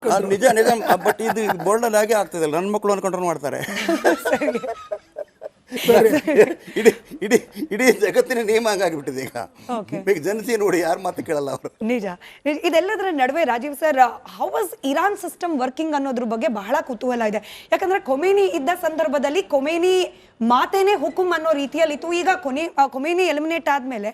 ನಿಜ ನಿಜ. ಬಟ್ ಇದು ಬೋರ್ಡಲ್ಲಿ ಹಾಗೆ ಆಗ್ತದೆ, ನನ್ನ ಮಕ್ಕಳು ಅನ್ಕೊಂಡ್ರು ಮಾಡ್ತಾರೆ. ಇಡೀ ಇಡೀ ಇಡೀ ಜಗತ್ತಿನ ನಿಯಮ ಹಂಗಾಗಿಬಿಟ್ಟಿದೆ ಈಗ. ಈಗ ಜನತೆ ನೋಡಿ ಯಾರು ಮಾತು ಕೇಳಲ್ಲ ಅವರು. ನಿಜ. ಇದೆಲ್ಲದರ ನಡುವೆ Rajeev sir, how was Iran system working ಅನ್ನೋದ್ರ ಬಗ್ಗೆ ಬಹಳ ಕುತೂಹಲ ಇದೆ. ಯಾಕಂದ್ರೆ ಖೊಮೇನಿ ಇದ್ದ ಸಂದರ್ಭದಲ್ಲಿ ಖೊಮೇನಿ ಮಾತೇನೆ ಹುಕುಂ ಅನ್ನೋ ರೀತಿಯಲ್ಲಿ ಇತ್ತು. ಈಗ ಖೊಮೇನಿ ಎಲಿಮಿನೇಟ್ ಆದ್ಮೇಲೆ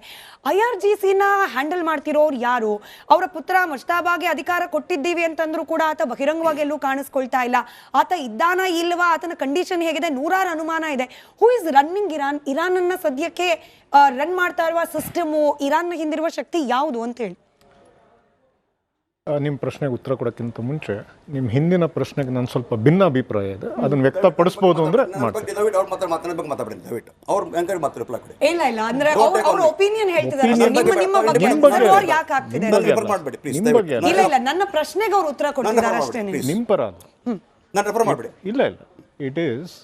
IRGC-ನ ಹ್ಯಾಂಡಲ್ ಮಾಡ್ತಿರೋರು ಯಾರು? ಅವರ ಪುತ್ರ ಮುಜ್ತಬಾಗೆ ಅಧಿಕಾರ ಕೊಟ್ಟಿದ್ದೀವಿ ಅಂತಂದ್ರೂ ಕೂಡ ಆತ ಬಹಿರಂಗವಾಗಿ ಎಲ್ಲೂ ಕಾಣಿಸ್ಕೊಳ್ತಾ ಇಲ್ಲ. ಆತ ಇದ್ದಾನ ಇಲ್ವಾ, ಆತನ ಕಂಡೀಷನ್ ಹೇಗಿದೆ, ನೂರಾರು ಅನುಮಾನ ಇದೆ. Who is running Iran? Iran ಅನ್ನ ಸದ್ಯಕ್ಕೆ ರನ್ ಮಾಡ್ತಾ ಇರುವ ಸಿಸ್ಟಮು, ಇರಾನ್ನ ಹಿಂದಿರುವ ಶಕ್ತಿ ಯಾವುದು ಅಂತ ಹೇಳಿ. ನಿಮ್ಮ ಪ್ರಶ್ನೆಗೆ ಉತ್ತರ ಕೊಡೋಕ್ಕಿಂತ ಮುಂಚೆ ನಿಮ್ಮ ಹಿಂದಿನ ಪ್ರಶ್ನೆಗೆ ನಾನು ಸ್ವಲ್ಪ ಭಿನ್ನ ಅಭಿಪ್ರಾಯ ಇದೆ, ಅದನ್ನು ವ್ಯಕ್ತಪಡಿಸ್ಬೋದು ಅಂದ್ರೆ ಮಾಡ್ತೀನಿ. ಇಲ್ಲ ಇಲ್ಲ, ಅಂದ್ರೆ ಅವ್ರ ಒಪಿನಿಯನ್ ಹೇಳ್ತಿದ್ದಾರೆ. ನಿಮ್ಮ ಬಗ್ಗೆ ಯಾಕೆ ಆಗ್ತಿದೆ? ಇಲ್ಲ ಇಲ್ಲ, ನನ್ನ ಪ್ರಶ್ನೆಗೆ ಅವ್ರು ಉತ್ತರ ಕೊಡ್ತಿದ್ದಾರೆ ಅಷ್ಟೇ. ನಿಮ್ಮ ಪರ ಅಲ್ಲ. ಇಲ್ಲ ಇಲ್ಲ, it is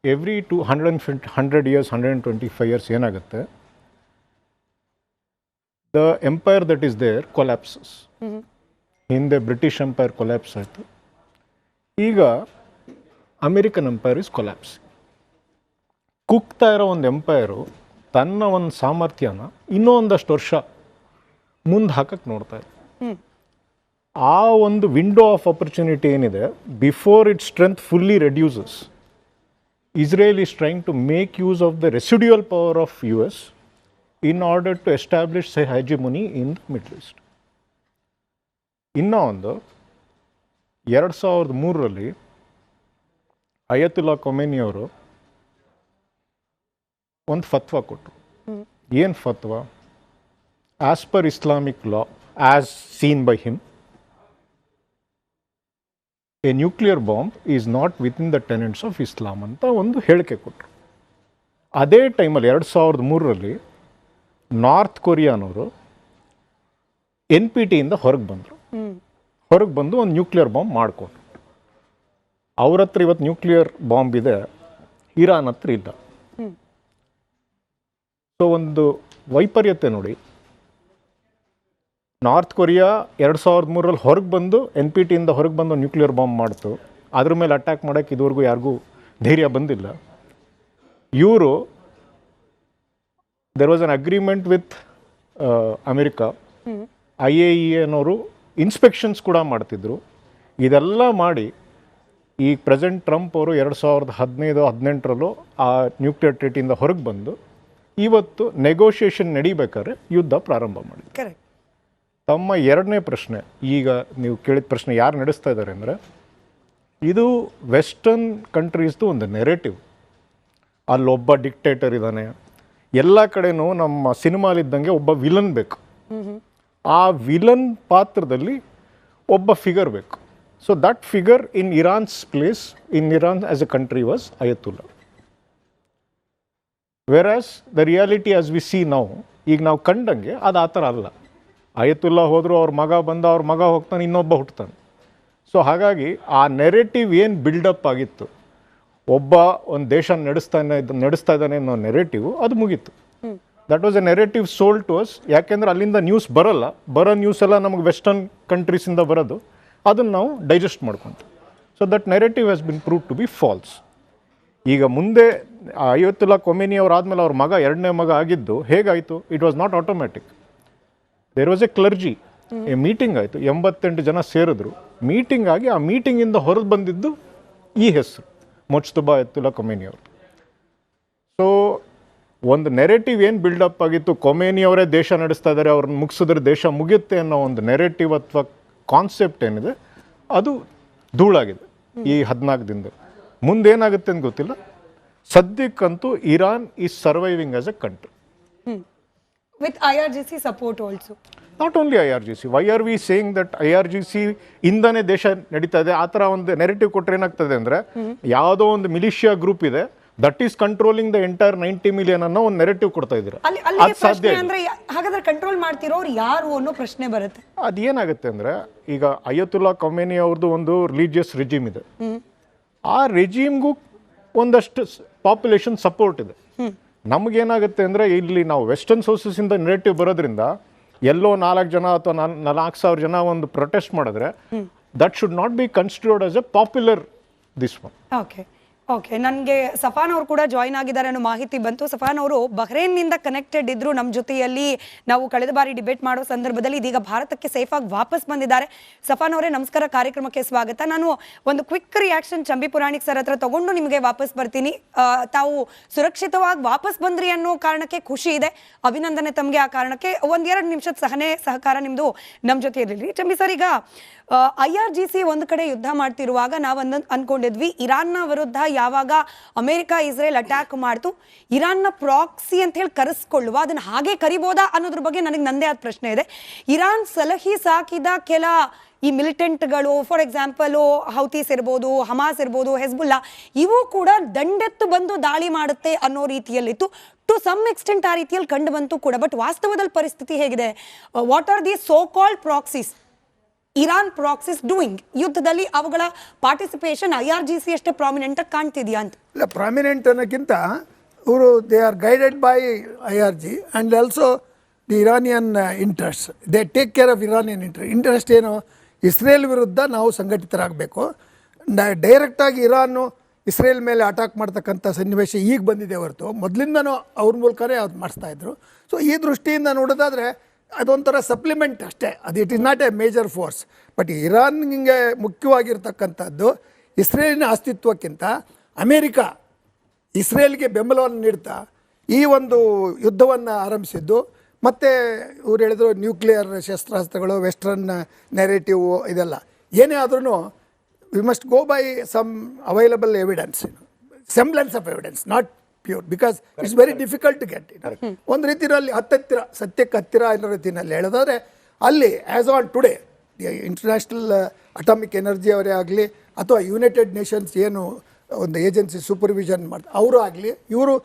every 100 years 125 years ಏನಾಗುತ್ತೆ, the empire that is there collapses. ಹಿಂದೆ ಬ್ರಿಟಿಷ್ ಎಂಪೈರ್ ಕೊಲ್ಯಾಪ್ಸ್ ಆಯಿತು, ಈಗ ಅಮೆರಿಕನ್ ಎಂಪೈರ್ ಇಸ್ ಕೊಲ್ಯಾಪ್ಸ್. ಕುಗ್ತಾ ಇರೋ ಒಂದು ಎಂಪೈರು ತನ್ನ ಒಂದು ಸಾಮರ್ಥ್ಯನ ಇನ್ನೂ ಒಂದಷ್ಟು ವರ್ಷ ಮುಂದೆ ಹಾಕಕ್ಕೆ ನೋಡ್ತಾ ಇದೆ. ಆ ಒಂದು ವಿಂಡೋ ಆಫ್ ಆಪರ್ಚುನಿಟಿ ಏನಿದೆ, before it strength fully reduces, Israel is trying to make use of the residual power of US in order to establish say hegemony in the Middle East. ಇನ್ನೂ ಒಂದು 2003 ಅಯತುಲ್ಲಾ ಖೊಮೇನಿ ಅವರು ಒಂದು ಫತ್ವಾ ಕೊಟ್ಟರು. ಏನು ಫತ್ವಾ? As per Islamic law as seen by him, a nuclear bomb is not within the tenets of Islam ಅಂತ ಒಂದು ಹೇಳಿಕೆ ಕೊಟ್ಟರು. ಅದೇ ಟೈಮಲ್ಲಿ 2003 ನಾರ್ತ್ ಕೊರಿಯಾನವರು NPT-ಯಿಂದ ಹೊರಗೆ ಬಂದು ಒಂದು ನ್ಯೂಕ್ಲಿಯರ್ ಬಾಂಬ್ ಮಾಡಿಕೊಂಡ್ರು. ಅವ್ರ ಹತ್ರ ಇವತ್ತು ನ್ಯೂಕ್ಲಿಯರ್ ಬಾಂಬ್ ಇದೆ, ಇರಾನ್ ಹತ್ರ ಇಲ್ಲ. ಸೊ ಒಂದು ವೈಪರ್ಯತೆ ನೋಡಿ, ನಾರ್ತ್ ಕೊರಿಯಾ 2003 ಹೊರಗೆ ಬಂದು NPT-ಯಿಂದ ಹೊರಗೆ ಬಂದು ನ್ಯೂಕ್ಲಿಯರ್ ಬಾಂಬ್ ಮಾಡ್ತು. ಅದ್ರ ಮೇಲೆ ಅಟ್ಯಾಕ್ ಮಾಡೋಕ್ಕೆ ಇದುವರೆಗೂ ಯಾರಿಗೂ ಧೈರ್ಯ ಬಂದಿಲ್ಲ. ಇವರು there was an agreement with America. IAEA ಅನ್ನೋರು ಇನ್ಸ್ಪೆಕ್ಷನ್ಸ್ ಕೂಡ ಮಾಡ್ತಿದ್ರು. ಇದೆಲ್ಲ ಮಾಡಿ ಈ ಪ್ರೆಸೆಂಟ್ ಟ್ರಂಪ್ ಅವರು 2015-18 ಆ ನ್ಯೂಕ್ಲಿಯರ್ ಟ್ರೀಟಿಯಿಂದ ಹೊರಗೆ ಬಂದು ಇವತ್ತು ನೆಗೋಷಿಯೇಷನ್ ನಡೀಬೇಕಾದ್ರೆ ಯುದ್ಧ ಪ್ರಾರಂಭ ಮಾಡಿದ್ರು. ತಮ್ಮ ಎರಡನೇ ಪ್ರಶ್ನೆ, ಈಗ ನೀವು ಕೇಳಿದ ಪ್ರಶ್ನೆ ಯಾರು ನಡೆಸ್ತಾ ಇದ್ದಾರೆ ಅಂದರೆ, ಇದು ವೆಸ್ಟರ್ನ್ ಕಂಟ್ರೀಸ್ದು ಒಂದು ನೆರೇಟಿವ್. ಅಲ್ಲೊಬ್ಬ ಡಿಕ್ಟೇಟರ್ ಇದ್ದಾನೆ, ಎಲ್ಲ ಕಡೆನೂ ನಮ್ಮ ಸಿನಿಮಾಲಿದ್ದಂಗೆ ಒಬ್ಬ ವಿಲನ್ ಬೇಕು, ಆ ವಿಲನ್ ಪಾತ್ರದಲ್ಲಿ ಒಬ್ಬ ಫಿಗರ್ ಬೇಕು. So that figure in Iran's place in Iran as a country was Ayatollah. Whereas the reality as we see ನಾವು, ಈಗ ನಾವು ಕಂಡಂಗೆ ಅದು ಆ ಥರ ಅಲ್ಲ. ಅಯತುಲ್ಲಾ ಹೋದರೂ ಅವ್ರ ಮಗ ಹೋಗ್ತಾನೆ, ಇನ್ನೊಬ್ಬ ಹುಟ್ಟುತ್ತಾನೆ. ಸೊ ಹಾಗಾಗಿ ಆ ನೆರೇಟಿವ್ ಏನು ಬಿಲ್ಡಪ್ ಆಗಿತ್ತು, ಒಬ್ಬ ಒಂದು ದೇಶ ನಡೆಸ್ತಾ ಇದ್ದಾನೆ ಅನ್ನೋ ನೆರೇಟಿವ್ ಅದು ಮುಗೀತು. That was a narrative sold to us. ಯಾಕೆಂದರೆ ಅಲ್ಲಿಂದ ನ್ಯೂಸ್ ಬರೋ ನ್ಯೂಸ್ ಎಲ್ಲ ನಮಗೆ ವೆಸ್ಟರ್ನ್ ಕಂಟ್ರೀಸಿಂದ ಬರೋದು, ಅದನ್ನು ನಾವು ಡೈಜೆಸ್ಟ್ ಮಾಡ್ಕೊಂತೀವಿ. So that narrative has been prove to be false. ಈಗ ಮುಂದೆ ಅಯತುಲ್ಲಾ ಖೊಮೇನಿ ಅವ್ರು ಆದಮೇಲೆ ಅವ್ರ ಮಗ, ಎರಡನೇ ಮಗ ಆಗಿದ್ದು ಹೇಗಾಯಿತು? It was not automatic. There was a clergy, a meeting ಆಯಿತು, 88 ಜನ ಸೇರಿದ್ರು. ಮೀಟಿಂಗ್ ಆಗಿ ಆ ಮೀಟಿಂಗಿಂದ ಹೊರಗೆ ಬಂದಿದ್ದು ಈ ಹೆಸರು, ಮುಜ್ತಬಾ ಅಯತುಲ್ಲಾ ಖೊಮೇನಿ ಅವರು. ಸೊ ಒಂದು ನೆರೇಟಿವ್ ಏನು ಬಿಲ್ಡಪ್ ಆಗಿತ್ತು, ಖೊಮೇನಿ ಅವರೇ ದೇಶ ನಡೆಸ್ತಾ ಇದ್ದಾರೆ, ಅವ್ರನ್ನ ಮುಗಿಸಿದ್ರೆ ದೇಶ ಮುಗಿಯುತ್ತೆ ಅನ್ನೋ ಒಂದು ನೆರೇಟಿವ್ ಅಥವಾ ಕಾನ್ಸೆಪ್ಟ್ ಏನಿದೆ, ಅದು ಧೂಳಾಗಿದೆ ಈ 14 ದಿನದ. ಮುಂದೇನಾಗುತ್ತೆ ಅಂತ ಗೊತ್ತಿಲ್ಲ. ಸದ್ಯಕ್ಕಂತೂ Iran is surviving as a country. With IRGC support also. Not only IRGC. Why are we saying that IRGC ಇಂದನೇ ದೇಶ ನಡೀತಾ ಇದೆ? ಆ ಥರ ಒಂದು ನೆರೇಟಿವ್ ಕೊಟ್ಟರೆ ಏನಾಗ್ತದೆ ಅಂದರೆ, ಯಾವುದೋ ಒಂದು ಮಿಲಿಷಿಯಾ ಗ್ರೂಪ್ ಇದೆ, that is controlling the entire 90 million ಅನ್ನೋ ಒಂದು ನೆರೇಟಿವ್ ಕೊಡ್ತಾ ಇದ್ದೀರಾ. ಅದು ಸಾಧ್ಯ ಅಂದ್ರೆ ಹಾಗಾದ್ರೆ ಕಂಟ್ರೋಲ್ ಮಾಡ್ತಿರೋರು ಯಾರು ಅನ್ನೋ ಪ್ರಶ್ನೆ ಬರುತ್ತೆ. ಅದೇನಾಗುತ್ತೆ ಅಂದರೆ, ಈಗ ಅಯತುಲ್ಲಾ ಖೊಮೇನಿ ಅವ್ರದ್ದು ಒಂದು ರಿಲಿಜಿಯಸ್ ರೆಜಿಮ್ ಇದೆ. ಆ ರೆಜಿಮ್ಗೂ ಒಂದಷ್ಟು ಪಾಪ್ಯುಲೇಷನ್ ಸಪೋರ್ಟ್ ಇದೆ. ನಮಗೇನಾಗುತ್ತೆ ಅಂದರೆ, ಇಲ್ಲಿ ನಾವು ವೆಸ್ಟರ್ನ್ ಸೋರ್ಸಸ್ಸಿಂದ ನೆರೇಟಿವ್ ಬರೋದ್ರಿಂದ ಎಲ್ಲೋ 4 ಜನ ಅಥವಾ 4,000 ಜನ ಒಂದು ಪ್ರೊಟೆಸ್ಟ್ ಮಾಡಿದ್ರೆ that should not be considered as A popular this one. Okay okay, ನನಗೆ ಸಫಾನ್ ಅವರು ಕೂಡ ಜಾಯ್ನ್ ಆಗಿದ್ದಾರೆ ಅನ್ನೋ ಮಾಹಿತಿ ಬಂತು. ಸಫಾನ್ ಅವರು ಬಹ್ರೇನ್ನಿಂದ ಕನೆಕ್ಟೆಡ್ ಇದ್ರು ನಮ್ಮ ಜೊತೆಯಲ್ಲಿ. ನಾವು ಕಳೆದ ಬಾರಿ ಡಿಬೇಟ್ ಮಾಡೋ ಸಂದರ್ಭದಲ್ಲಿ ಇದೀಗ ಭಾರತಕ್ಕೆ ಸೇಫಾಗಿ ವಾಪಸ್ ಬಂದಿದ್ದಾರೆ. ಸಫಾನ್ ಅವರೇ ನಮಸ್ಕಾರ, ಕಾರ್ಯಕ್ರಮಕ್ಕೆ ಸ್ವಾಗತ. ನಾನು ಒಂದು quick reaction Chambi Puranik sir ಹತ್ರ ತಗೊಂಡು ನಿಮಗೆ ವಾಪಸ್ ಬರ್ತೀನಿ. ತಾವು ಸುರಕ್ಷಿತವಾಗಿ ವಾಪಸ್ ಬಂದ್ರಿ ಅನ್ನೋ ಕಾರಣಕ್ಕೆ ಖುಷಿ ಇದೆ, ಅಭಿನಂದನೆ ತಮಗೆ. ಆ ಕಾರಣಕ್ಕೆ ಒಂದೆರಡು ನಿಮಿಷದ ಸಹಕಾರ ನಿಮ್ಮದು ನಮ್ಮ ಜೊತೆ ಇರಲಿ. ಚಂಬಿ ಸರ್, ಈಗ IRGC ಒಂದು ಕಡೆ ಯುದ್ಧ ಮಾಡ್ತಿರುವಾಗ ನಾವು ಅನ್ಕೊಂಡಿದ್ವಿ ಇರಾನ್ನ ವಿರುದ್ಧ ಯಾವಾಗ ಅಮೆರಿಕ ಇಸ್ರೇಲ್ ಅಟ್ಯಾಕ್ ಮಾಡ್ತು, ಇರಾನ್ನ ಪ್ರಾಕ್ಸಿ ಅಂತ ಹೇಳಿ ಕರೆಸ್ಕೊಳ್ಳುವ, ಅದನ್ನ ಹಾಗೆ ಕರಿಬೋದಾ ಅನ್ನೋದ್ರ ಬಗ್ಗೆ ನನಗೆ ನಂದೇ ಆದ ಪ್ರಶ್ನೆ ಇದೆ. ಇರಾನ್ ಸಲಹಿ ಸಾಕಿದ ಕೆಲ ಈ ಮಿಲಿಟೆಂಟ್ಗಳು, ಫಾರ್ ಎಕ್ಸಾಂಪಲ್ ಹೌತೀಸ್ ಇರ್ಬೋದು, ಹಮಾಸ್ ಇರ್ಬೋದು, ಹೆಜ್ಬುಲ್ಲಾ, ಇವು ಕೂಡ ದಂಡೆತ್ತು ಬಂದು ದಾಳಿ ಮಾಡುತ್ತೆ ಅನ್ನೋ ರೀತಿಯಲ್ಲಿತ್ತು. ಟು ಸಮ್ ಎಕ್ಸ್ಟೆಂಟ್ ಆ ರೀತಿಯಲ್ಲಿ ಕಂಡು ಬಂತು ಕೂಡ. ಬಟ್ ವಾಸ್ತವದಲ್ಲಿ ಪರಿಸ್ಥಿತಿ ಹೇಗಿದೆ? What are the so called proxies Iran proxies doing? ಯುದ್ಧದಲ್ಲಿ ಅವುಗಳ ಪಾರ್ಟಿಸಿಪೇಷನ್ IRGC ಅಷ್ಟೇ ಪ್ರಾಮಿನೆಂಟ್ ಆಗಿ ಕಾಣ್ತಿದ್ಯಾ ಅಂತ? ಇಲ್ಲ, ಪ್ರಾಮಿನೆಂಟ್ ಅನ್ನೋಕ್ಕಿಂತ ಇವರು they are guided by IRG and also the Iranian interest. They take care of Iranian interest ಏನು? ಇಸ್ರೇಲ್ ವಿರುದ್ಧ ನಾವು ಸಂಘಟಿತರಾಗಬೇಕು. ಡೈರೆಕ್ಟಾಗಿ ಇರಾನು ಇಸ್ರೇಲ್ ಮೇಲೆ ಅಟ್ಯಾಕ್ ಮಾಡ್ತಕ್ಕಂಥ ಸನ್ನಿವೇಶ ಈಗ ಬಂದಿದೆ ಹೊರತು ಮೊದಲಿಂದನೂ ಅವ್ರ ಮೂಲಕನೇ ಅದು ಮಾಡಿಸ್ತಾಯಿದ್ರು. ಸೊ ಈ ದೃಷ್ಟಿಯಿಂದ ನೋಡೋದಾದರೆ ಅದೊಂಥರ ಸಪ್ಲಿಮೆಂಟ್ ಅಷ್ಟೇ, ಅದು it is not a major force. But ಇರಾನ್ಗೆ ಮುಖ್ಯವಾಗಿರ್ತಕ್ಕಂಥದ್ದು ಇಸ್ರೇಲಿನ ಅಸ್ತಿತ್ವಕ್ಕಿಂತ ಅಮೇರಿಕಾ ಇಸ್ರೇಲ್ಗೆ ಬೆಂಬಲವನ್ನು ನೀಡ್ತಾ ಈ ಒಂದು ಯುದ್ಧವನ್ನು ಆರಂಭಿಸಿದ್ದು. ಮತ್ತು ಇವ್ರು ಹೇಳಿದ್ರು ನ್ಯೂಕ್ಲಿಯರ್ ಶಸ್ತ್ರಾಸ್ತ್ರಗಳು, ವೆಸ್ಟರ್ನ್ ನೆರೇಟಿವ್, ಇದೆಲ್ಲ ಏನೇ ಆದ್ರೂ we must go by some available evidence, semblance of evidence, not pure, because it's very difficult to get it. ಒಂದು ರೀತಿಯಲ್ಲಿ ಹತ್ತಿರ, ಸತ್ಯಕ್ಕೆ ಹತ್ತಿರ ಅನ್ನೋ ರೀತಿಯಲ್ಲಿ ಹೇಳೋದಾದರೆ ಅಲ್ಲಿ as on today international atomic energy ಅವರೇ ಆಗಲಿ ಅಥವಾ ಯುನೈಟೆಡ್ ನೇಷನ್ಸ್ ಏನು ಒಂದು ಏಜೆನ್ಸಿ ಸೂಪರ್ವಿಷನ್ ಮಾಡ್ತಾರೆ ಅವರು ಆಗಲಿ, ಇವರು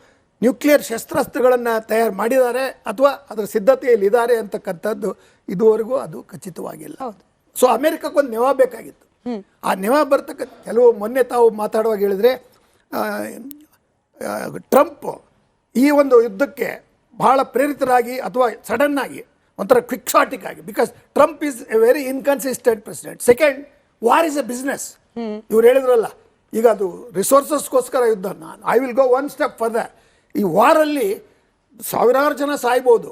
ನ್ಯೂಕ್ಲಿಯರ್ ಶಸ್ತ್ರಾಸ್ತ್ರಗಳನ್ನು ತಯಾರು ಮಾಡಿದ್ದಾರೆ ಅಥವಾ ಅದರ ಸಿದ್ಧತೆಯಲ್ಲಿ ಇದ್ದಾರೆ ಅಂತಕ್ಕಂಥದ್ದು ಇದುವರೆಗೂ ಅದು ಖಚಿತವಾಗಿಲ್ಲ. ಸೊ ಅಮೇರಿಕಕ್ಕೊಂದು ನೆವ ಬೇಕಾಗಿತ್ತು. ಆ ನೆವ ಬರ್ತಕ್ಕಂಥ ಕೆಲವು ಮೊನ್ನೆ ತಾವು ಮಾತಾಡುವಾಗ ಹೇಳಿದರೆ ಟ್ರಂಪ್ ಈ ಒಂದು ಯುದ್ಧಕ್ಕೆ ಬಹಳ ಪ್ರೇರಿತರಾಗಿ ಅಥವಾ ಸಡನ್ನಾಗಿ ಒಂಥರ ಕ್ವಿಕ್ ಶಾಟಿಕ್ ಆಗಿ, because Trump is A very inconsistent president. Second, war is A business. ಇವ್ರು ಹೇಳಿದ್ರಲ್ಲ, ಈಗ ಅದು ರಿಸೋರ್ಸಸ್ಗೋಸ್ಕರ ಯುದ್ಧ. I will go one step further. ಈ ವಾರಲ್ಲಿ ಸಾವಿರಾರು ಜನ ಸಾಯ್ಬೋದು,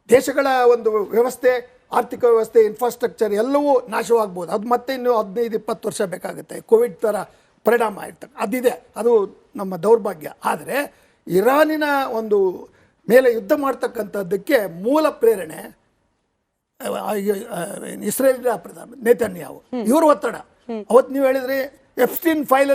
ದೇಶಗಳ ಒಂದು ವ್ಯವಸ್ಥೆ, ಆರ್ಥಿಕ ವ್ಯವಸ್ಥೆ, ಇನ್ಫ್ರಾಸ್ಟ್ರಕ್ಚರ್ ಎಲ್ಲವೂ ನಾಶವಾಗ್ಬೋದು. ಅದು ಮತ್ತೆ ಇನ್ನೂ 15-20 ವರ್ಷ ಬೇಕಾಗುತ್ತೆ. ಕೋವಿಡ್ ಥರ ಪರಿಣಾಮ ಇರ್ತದೆ, ಅದಿದೆ, ಅದು ನಮ್ಮ ದೌರ್ಭಾಗ್ಯ. ಆದರೆ ಇರಾನಿನ ಒಂದು ಮೇಲೆ ಯುದ್ಧ ಮಾಡ್ತಕ್ಕಂಥದ್ದಕ್ಕೆ ಮೂಲ ಪ್ರೇರಣೆ ಇಸ್ರೇಲಿನ ಪ್ರಧಾನ ನೇತನ್ಯಾಹು, ಇವರು ಒತ್ತಡ. ಅವತ್ತು ನೀವು ಹೇಳಿದ್ರಿ ಎಫ್ಸ್ಟೀನ್ ಫೈಲ್